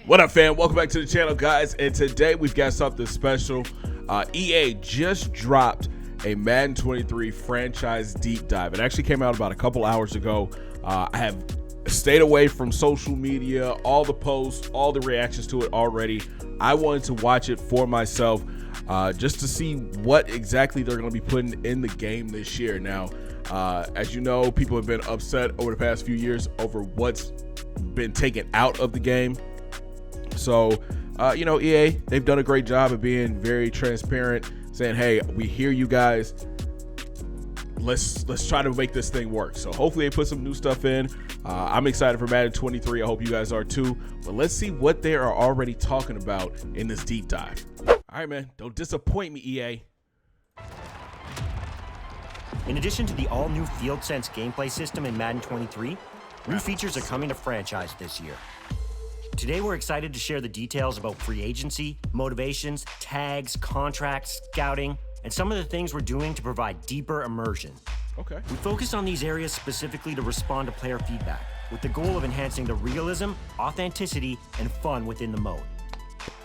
What up, fam? Welcome back to the channel, guys. And today we've got something special. EA just dropped a Madden 23 franchise deep dive. It actually came out about a couple hours ago. I have stayed away from social media, all the posts, all the reactions to it already. I wanted to watch it for myself just to see what exactly they're going to be putting in the game this year. Now, as you know, people have been upset over the past few years over what's been taken out of the game. So, EA, they've done a great job of being very transparent, saying, hey, we hear you guys. Let's try to make this thing work. So hopefully they put some new stuff in. I'm excited for Madden 23. I hope you guys are too. But let's see what they are already talking about in this deep dive. All right, man. Don't disappoint me, EA. In addition to the all-new Field Sense gameplay system in Madden 23, new features are coming to franchise this year. Today, we're excited to share the details about free agency, motivations, tags, contracts, scouting, and some of the things we're doing to provide deeper immersion. Okay. We focus on these areas specifically to respond to player feedback, with the goal of enhancing the realism, authenticity, and fun within the mode.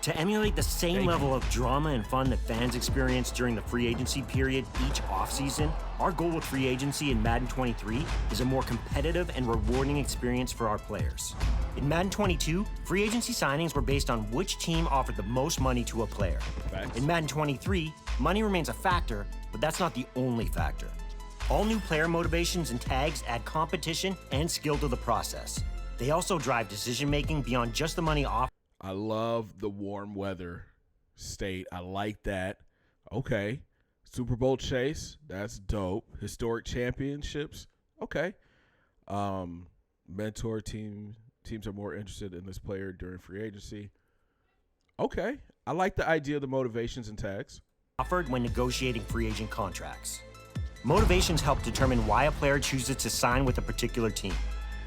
To emulate the same level of drama and fun that fans experience during the free agency period each offseason, our goal with free agency in Madden 23 is a more competitive and rewarding experience for our players. In Madden 22, free agency signings were based on which team offered the most money to a player. Thanks. In Madden 23, money remains a factor, but that's not the only factor. All new player motivations and tags add competition and skill to the process. They also drive decision-making beyond just the money offered. I love the warm weather state. I like that. Okay. Super Bowl chase. That's dope. Historic championships. Okay. Mentor teams are more interested in this player during free agency. Okay. I like the idea of the motivations and tags. Offered when negotiating free agent contracts. Motivations help determine why a player chooses to sign with a particular team.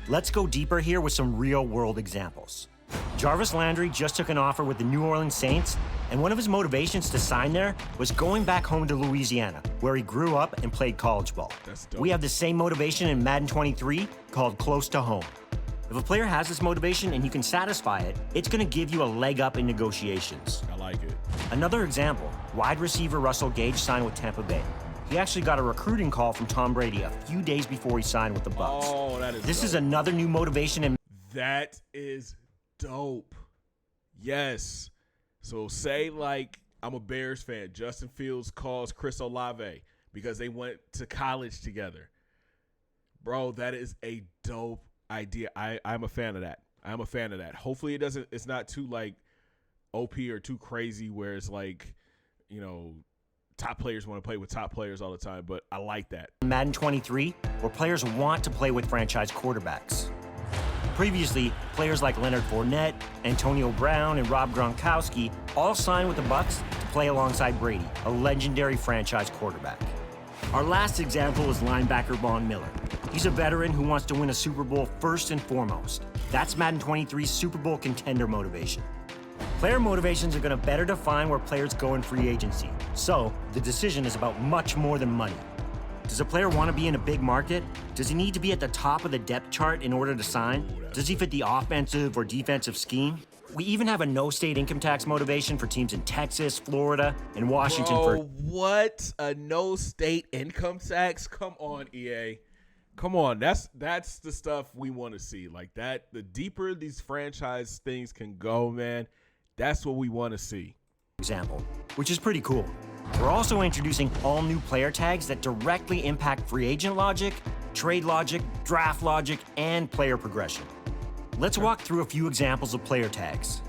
Let's go deeper here with some real-world examples. Jarvis Landry just took an offer with the New Orleans Saints, and one of his motivations to sign there was going back home to Louisiana, where he grew up and played college ball. That's dope. We have the same motivation in Madden 23 called close to home. If a player has this motivation and you can satisfy it, it's going to give you a leg up in negotiations. I like it. Another example, wide receiver Russell Gage signed with Tampa Bay. He actually got a recruiting call from Tom Brady a few days before he signed with the Bucs. Oh, that is This dope. is another new motivation in That is dope. Yes. So say like I'm a Bears fan. Justin Fields calls Chris Olave because they went to college together. Bro, that is a dope idea. I'm a fan of that. I'm a fan of that. Hopefully it's not too like OP or too crazy where it's like, top players want to play with top players all the time, but I like that. Madden 23, where players want to play with franchise quarterbacks. Previously, players like Leonard Fournette, Antonio Brown, and Rob Gronkowski all signed with the Bucs to play alongside Brady, a legendary franchise quarterback. Our last example is linebacker Von Miller. He's a veteran who wants to win a Super Bowl first and foremost. That's Madden 23's Super Bowl contender motivation. Player motivations are going to better define where players go in free agency. So, the decision is about much more than money. Does a player want to be in a big market? Does he need to be at the top of the depth chart in order to sign? Does he fit the offensive or defensive scheme? We even have a no-state income tax motivation for teams in Texas, Florida, and Washington. What? A no-state income tax? Come on, EA. Come on. That's the stuff we want to see. Like that, the deeper these franchise things can go, man, that's what we want to see. Example, which is pretty cool. We're also introducing all new player tags that directly impact free agent logic, trade logic, draft logic, and player progression. Let's walk through a few examples of player tags.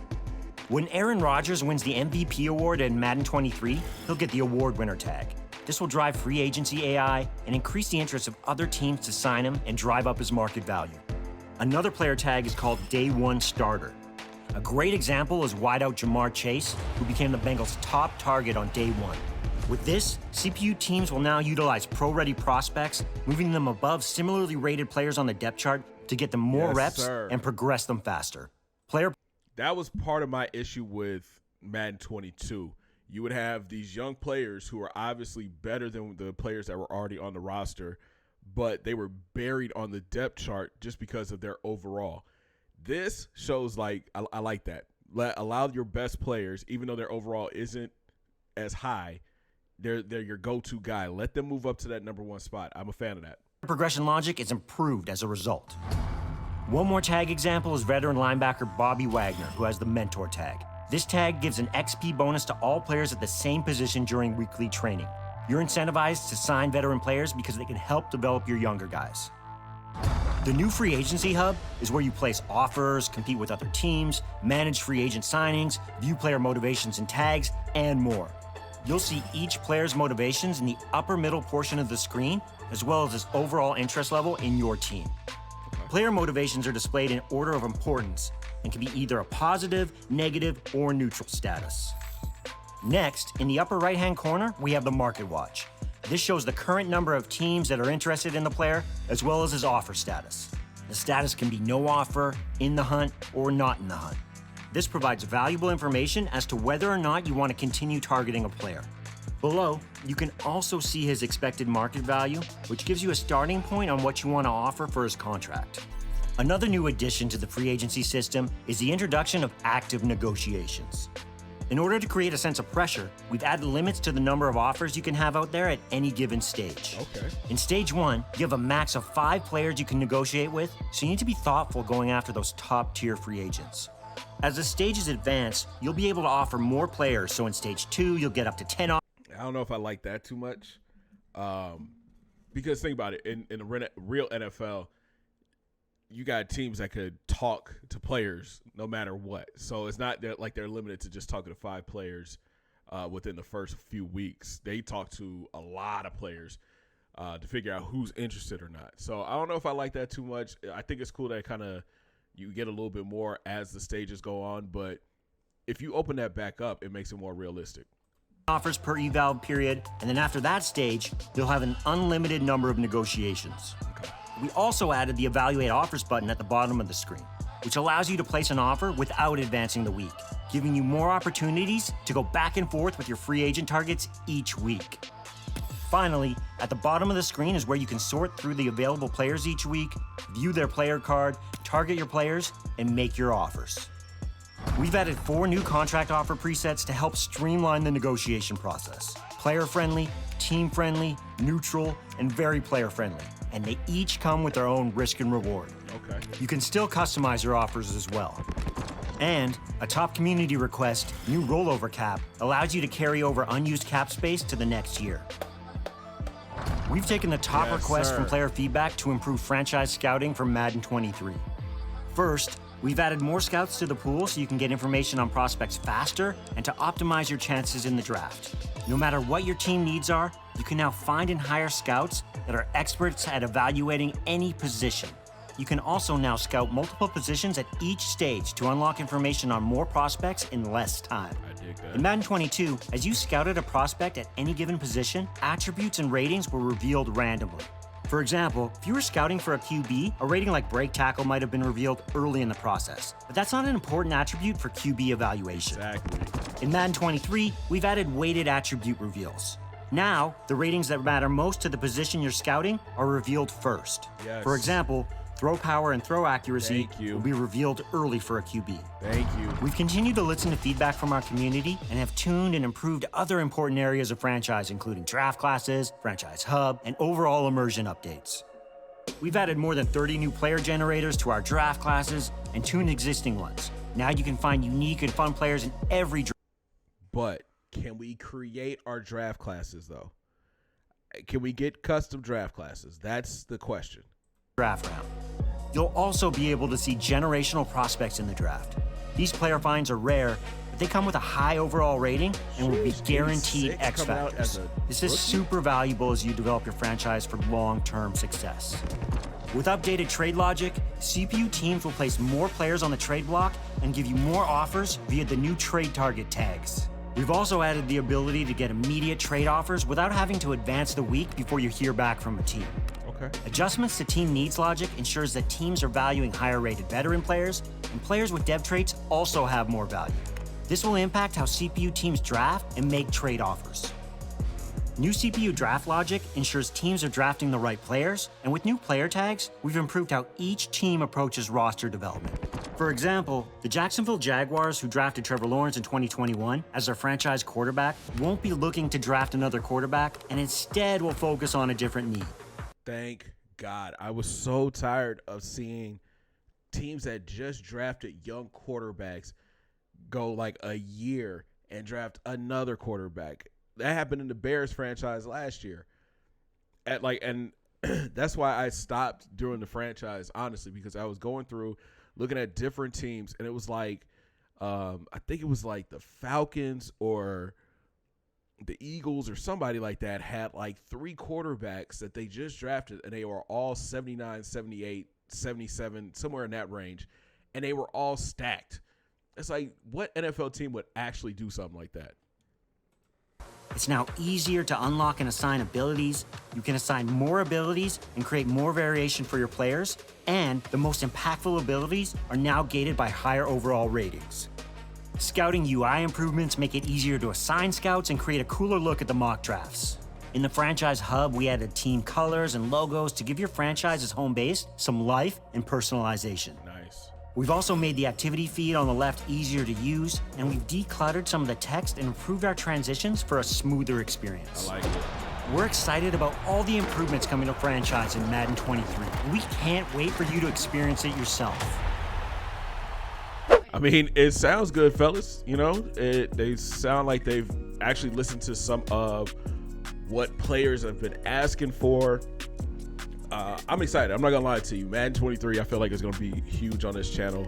When Aaron Rodgers wins the MVP award in Madden 23, he'll get the award winner tag. This will drive free agency AI and increase the interest of other teams to sign him and drive up his market value. Another player tag is called Day One Starter. A great example is wideout Jamar Chase, who became the Bengals' top target on day one. With this, CPU teams will now utilize pro-ready prospects, moving them above similarly rated players on the depth chart to get them more reps and progress them faster. That was part of my issue with Madden 22. You would have these young players who are obviously better than the players that were already on the roster, but they were buried on the depth chart just because of their overall. This shows I like that. Allow your best players, even though their overall isn't as high, they're your go-to guy. Let them move up to that number 1 spot. I'm a fan of that. Progression logic is improved as a result. One more tag example is veteran linebacker Bobby Wagner, who has the mentor tag. This tag gives an XP bonus to all players at the same position during weekly training. You're incentivized to sign veteran players because they can help develop your younger guys. The new free agency hub is where you place offers, compete with other teams, manage free agent signings, view player motivations and tags, and more. You'll see each player's motivations in the upper middle portion of the screen, as well as his overall interest level in your team. Player motivations are displayed in order of importance and can be either a positive, negative, or neutral status. Next, in the upper right-hand corner, we have the Market Watch. This shows the current number of teams that are interested in the player, as well as his offer status. The status can be no offer, in the hunt, or not in the hunt. This provides valuable information as to whether or not you want to continue targeting a player. Below, you can also see his expected market value, which gives you a starting point on what you want to offer for his contract. Another new addition to the free agency system is the introduction of active negotiations. In order to create a sense of pressure, we've added limits to the number of offers you can have out there at any given stage. Okay. In stage 1, you have a max of 5 players you can negotiate with, so you need to be thoughtful going after those top-tier free agents. As the stages advance, you'll be able to offer more players, so in stage 2, you'll get up to 10 offers. I don't know if I like that too much, because think about it, in the real NFL, you got teams that could talk to players no matter what. So it's not that like they're limited to just talking to 5 players within the first few weeks. They talk to a lot of players to figure out who's interested or not. So I don't know if I like that too much. I think it's cool that kind of you get a little bit more as the stages go on. But if you open that back up, it makes it more realistic. Offers per eval period, and then after that stage, you'll have an unlimited number of negotiations. Okay. We also added the Evaluate Offers button at the bottom of the screen, which allows you to place an offer without advancing the week, giving you more opportunities to go back and forth with your free agent targets each week. Finally, at the bottom of the screen is where you can sort through the available players each week, view their player card, target your players, and make your offers. We've added 4 new contract offer presets to help streamline the negotiation process. Player-friendly, team-friendly, neutral, and very player-friendly. And they each come with their own risk and reward. Okay. You can still customize your offers as well. And a top community request, new rollover cap, allows you to carry over unused cap space to the next year. We've taken the top requests from player feedback to improve franchise scouting for Madden 23. First, we've added more scouts to the pool so you can get information on prospects faster and to optimize your chances in the draft. No matter what your team needs are, you can now find and hire scouts that are experts at evaluating any position. You can also now scout multiple positions at each stage to unlock information on more prospects in less time. I dig that. In Madden 22, as you scouted a prospect at any given position, attributes and ratings were revealed randomly. For example, if you were scouting for a QB, a rating like break tackle might have been revealed early in the process, but that's not an important attribute for QB evaluation. Exactly. In Madden 23, we've added weighted attribute reveals. Now, the ratings that matter most to the position you're scouting are revealed first. Yes. For example, throw power and throw accuracy Thank you. will be revealed early for a QB. Thank you. We've continued to listen to feedback from our community and have tuned and improved other important areas of franchise, including draft classes, franchise hub, and overall immersion updates. We've added more than 30 new player generators to our draft classes and tuned existing ones. Now you can find unique and fun players in every draft. But can we create our draft classes, though? Can we get custom draft classes? That's the question. Draft round. You'll also be able to see generational prospects in the draft. These player finds are rare, but they come with a high overall rating and will be guaranteed X factors. This is super valuable as you develop your franchise for long-term success. With updated trade logic, CPU teams will place more players on the trade block and give you more offers via the new trade target tags. We've also added the ability to get immediate trade offers without having to advance the week before you hear back from a team. Okay. Adjustments to team needs logic ensures that teams are valuing higher rated veteran players, and players with dev traits also have more value. This will impact how CPU teams draft and make trade offers. New CPU draft logic ensures teams are drafting the right players, and with new player tags, we've improved how each team approaches roster development. For example, the Jacksonville Jaguars, who drafted Trevor Lawrence in 2021 as their franchise quarterback, won't be looking to draft another quarterback and instead will focus on a different need. Thank God. I was so tired of seeing teams that just drafted young quarterbacks go like a year and draft another quarterback. That happened in the Bears franchise last year. And that's why I stopped doing the franchise, honestly, because I was going through looking at different teams, and it was like, I think it was like the Falcons or the Eagles or somebody like that had like 3 quarterbacks that they just drafted, and they were all 79, 78, 77, somewhere in that range, and they were all stacked. It's like, what NFL team would actually do something like that? It's now easier to unlock and assign abilities. You can assign more abilities and create more variation for your players. And the most impactful abilities are now gated by higher overall ratings. Scouting UI improvements make it easier to assign scouts and create a cooler look at the mock drafts. In the Franchise Hub, we added team colors and logos to give your franchise's home base some life and personalization. Nice. We've also made the activity feed on the left easier to use, and we've decluttered some of the text and improved our transitions for a smoother experience. I like it. We're excited about all the improvements coming to franchise in Madden 23. We can't wait for you to experience it yourself. I mean, it sounds good, fellas. You know, they sound like they've actually listened to some of what players have been asking for. I'm excited. I'm not gonna lie to you. Madden 23, I feel like it's gonna be huge on this channel.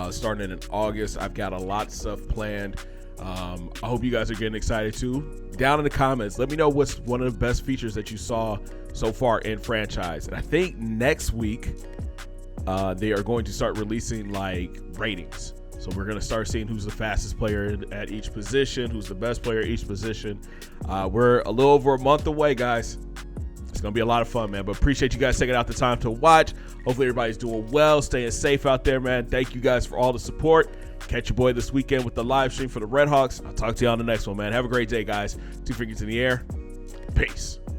Starting in August, I've got a lot of stuff planned. I hope you guys are getting excited too. Down in the comments, let me know what's one of the best features that you saw so far in franchise. And I think next week they are going to start releasing like ratings. So we're going to start seeing who's the fastest player at each position, who's the best player at each position. We're a little over a month away, guys. It's going to be a lot of fun, man. But appreciate you guys taking out the time to watch. Hopefully everybody's doing well, staying safe out there, man. Thank you guys for all the support. Catch your boy this weekend with the live stream for the Red Hawks. I'll talk to you on the next one, man. Have a great day, guys. 2 fingers in the air. Peace.